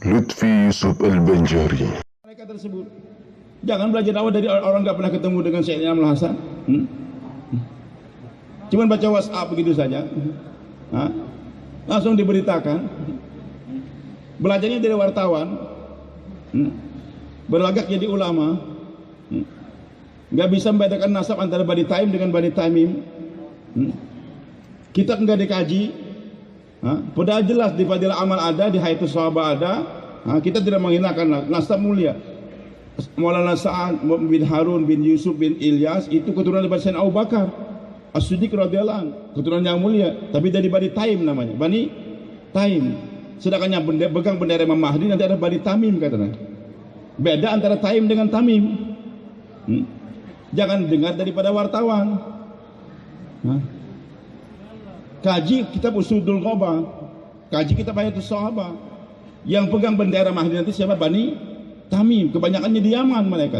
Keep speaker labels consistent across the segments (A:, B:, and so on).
A: Lutfi Yusuf Al-Banjari.
B: Mereka tersebut jangan belajar dakwah dari orang nggak pernah ketemu dengan Syekh Inam Al-Hasan. Cuman baca WhatsApp begitu saja. Langsung diberitakan. Belajarnya dari wartawan. Berlagak jadi ulama. Nggak bisa membedakan nasab antara Bani Taim dengan Bani Tamim. Kitab nggak dikaji. Padahal jelas di Fadilah Amal ada, di Hayatus Sahabah ada. Kita tidak menghinakan nasab mulia. Maulana Sa'ad bin Harun bin Yusuf bin Ilyas itu keturunan dari Sayyidina Abu Bakar As-Siddiq radhiyallahu anhu, keturunan yang mulia, tapi dari Bani Taim namanya, Bani Taim. Sedangkan yang pegang bendera Imam Mahdi nanti ada Bani Tamim katanya. Beda antara Taim dengan Tamim. Jangan dengar daripada wartawan. Kaji kitab Usudul Ghaba, kaji kitab Hayatus Sahabah. Yang pegang bendera Mahdi nanti siapa? Bani Tamim. Kebanyakannya di Yaman mereka.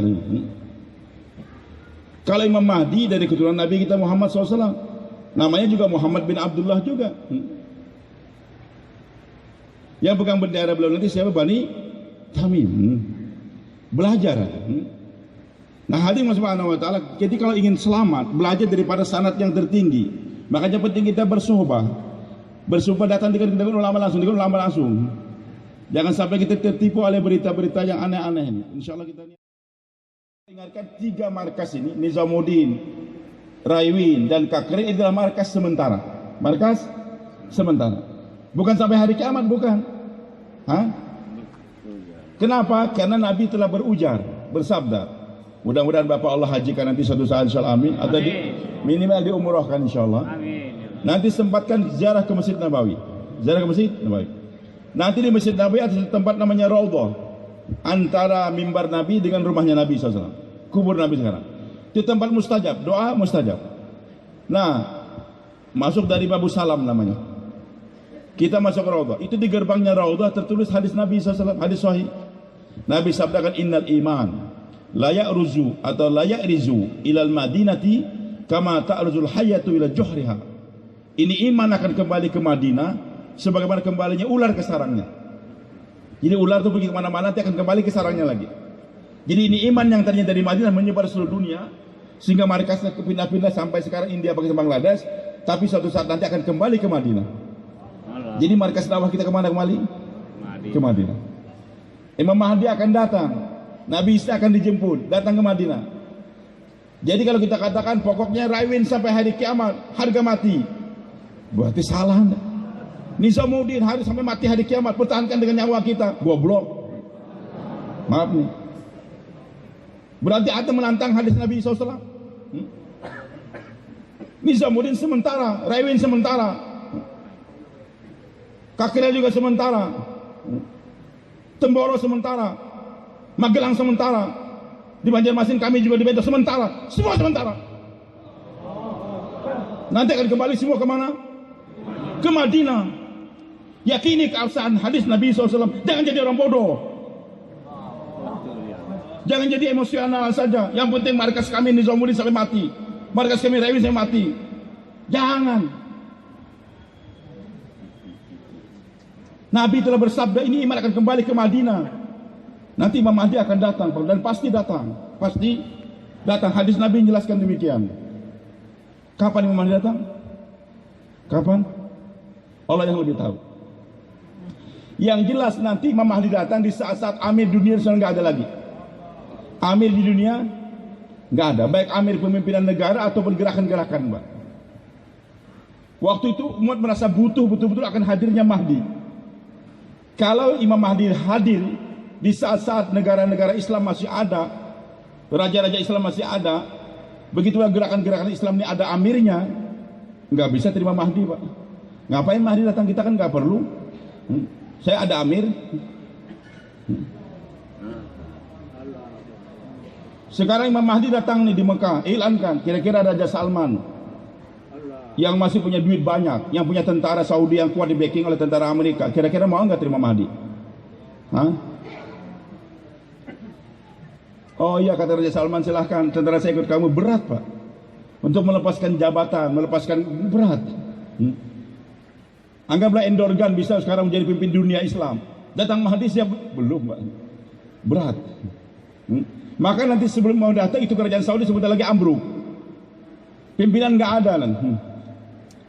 B: Kalau Imam Mahdi dari keturunan Nabi kita Muhammad SAW, namanya juga Muhammad bin Abdullah juga. Yang pegang bendera beliau nanti siapa? Bani Tamim. Belajar. Nah, hadirin subhanahu wa ta'ala, jadi kalau ingin selamat, belajar daripada sanad yang tertinggi. Makanya penting kita bersuhbah. Bersuhbah datang dengan ulama langsung, Jangan sampai kita tertipu oleh berita-berita yang aneh-aneh ini. Insyaallah kita ingatkan 3 markas ini, Nizamuddin, Raiwin dan Kakri, adalah markas sementara. Markas sementara. Bukan sampai hari kiamat, bukan. Kenapa? Karena Nabi telah berujar, bersabda. Mudah-mudahan Bapak Allah hajikan nanti suatu saat, insyaallah, amin. Atau minimal diumrohkan insyaallah. Amin. Nanti sempatkan ziarah ke Masjid Nabawi. Ziarah ke Masjid Nabawi. Nanti di Masjid Nabawi ada tempat namanya Raudhah, antara mimbar Nabi dengan rumahnya Nabi SAW. Kubur Nabi sekarang. Itu tempat mustajab, doa mustajab. Nah, masuk dari Babu Salam namanya. Kita masuk Raudhah. Itu di gerbangnya Raudhah tertulis hadis Nabi SAW, hadis sahih. Nabi sabdakan innal iman layak ruzu atau layak rizu ilal madinati kama ta'ruzul hayatu ila juhriha. Ini iman akan kembali ke Madinah sebagaimana kembalinya ular ke sarangnya. Jadi ular itu pergi kemana-mana nanti akan kembali ke sarangnya lagi. Jadi ini iman yang tadinya dari Madinah menyebar seluruh dunia sehingga markasnya pindah-pindah sampai sekarang India, Pakistan, Bangladesh, tapi suatu saat nanti akan kembali ke Madinah. Jadi markas dakwah kita kemana kembali? Ke Madinah. Imam Mahdi akan datang. Nabi Isa akan dijemput, datang ke Madinah. Jadi kalau kita katakan pokoknya Raiwin sampai hari kiamat, harga mati, berarti salah anda. Nizamuddin harus sampai mati hari kiamat, pertahankan dengan nyawa kita, goblok. Maaf nih. Berarti ada menantang hadis Nabi SAW. Nizamuddin sementara, Raiwin sementara, Kakira juga sementara, Temboro sementara, Magelang sementara, di Banjarmasin kami juga di Beda sementara, semua sementara. Nanti akan kembali semua kemana? Ke Madinah. Yakini keabsahan hadis Nabi SAW. Jangan jadi orang bodoh. Jangan jadi emosional saja. Yang penting markas kami Nizamuddin sampai mati, markas kami Raiwin sampai mati. Jangan. Nabi telah bersabda ini iman akan kembali ke Madinah. Nanti Imam Mahdi akan datang dan pasti datang. Pasti datang. Hadis Nabi menjelaskan demikian. Kapan Imam Mahdi datang? Kapan? Allah yang lebih tahu. Yang jelas nanti Imam Mahdi datang di saat-saat amir dunia sudah nggak ada lagi. Amir di dunia nggak ada. Baik amir pemimpinan negara ataupun gerakan-gerakan, Mbak. Waktu itu umat merasa butuh betul-betul akan hadirnya Mahdi. Kalau Imam Mahdi hadir di saat-saat negara-negara Islam masih ada, raja-raja Islam masih ada, begitulah gerakan-gerakan Islam ini ada amirnya, nggak bisa terima Mahdi, Pak. Ngapain Mahdi datang, kita kan nggak perlu. Saya ada amir. Sekarang Imam Mahdi datang nih di Mekah, iklankan, kira-kira Raja Salman yang masih punya duit banyak, yang punya tentara Saudi yang kuat di backing oleh tentara Amerika, kira-kira mau nggak terima Mahdi? Oh iya, kata Raja Salman, silahkan, tentara saya ikut kamu. Berat, Pak, untuk melepaskan jabatan, melepaskan, berat. Anggaplah Endorgan bisa sekarang menjadi pimpin dunia Islam. Datang Mahdi siap? Belum, Pak. Berat. Maka nanti sebelum mau datang itu kerajaan Saudi sebentar lagi ambruk. Pimpinan nggak ada kan.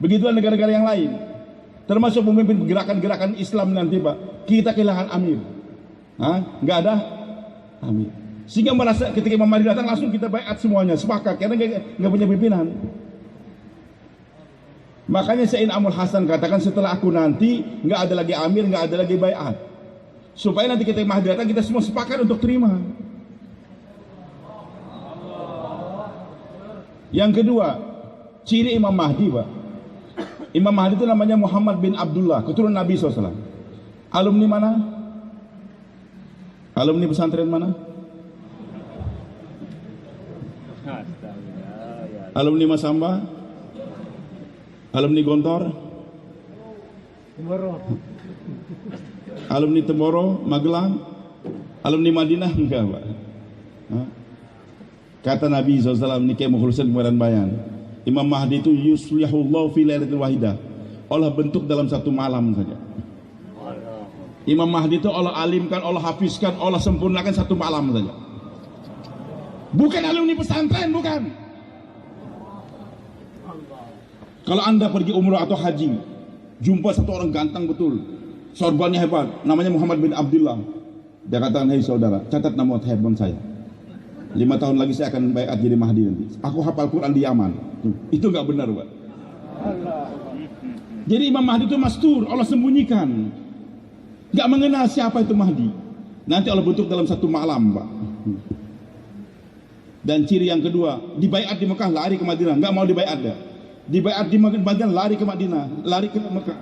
B: Begitulah negara-negara yang lain. Termasuk pemimpin gerakan-gerakan Islam nanti, Pak. Kita kehilangan amir. Nggak ada amir. Sehingga merasa ketika Imam Mahdi datang langsung kita baiat semuanya, sepakat karena nggak punya pimpinan. Makanya Sayyidina Amul Hasan katakan setelah aku nanti nggak ada lagi amir, nggak ada lagi baiat. Supaya nanti ketika Mahdi datang kita semua sepakat untuk terima. Yang kedua, ciri Imam Mahdi, Pak. Imam Mahdi itu namanya Muhammad bin Abdullah, keturunan Nabi SAW. Alumni mana? Alumni pesantren mana? Alumni Masamba? Alumni Gontor? Alumni Temboro, Magelang? Alumni Madinah? Enggak, Pak. Kata Nabi SAW, ini kayak mukhlisin kemudian bayan. Imam Mahdi itu yuslihullahu fi lailatin wahidah. Allah bentuk dalam satu malam saja. Imam Mahdi itu Allah alimkan, Allah hafizkan, Allah sempurnakan satu malam saja. Bukan alumni pesantren, bukan. Kalau Anda pergi umrah atau haji, jumpa satu orang ganteng betul, sorbannya hebat, namanya Muhammad bin Abdullah. Dia katakan, hei saudara, catat nama handphone saya. 5 tahun lagi saya akan baiat jadi Mahdi nanti. Aku hafal Quran di Yaman. Itu nggak benar, Pak. Jadi Imam Mahdi itu mastur, Allah sembunyikan. Nggak mengenal siapa itu Mahdi. Nanti Allah bentuk dalam satu malam, Pak. Dan ciri yang kedua, dibaiat di Mekah, lari ke Madinah. Nggak mau dibaiat dia. Dibaiat di Madinah, lari ke Madinah, lari ke Mekah.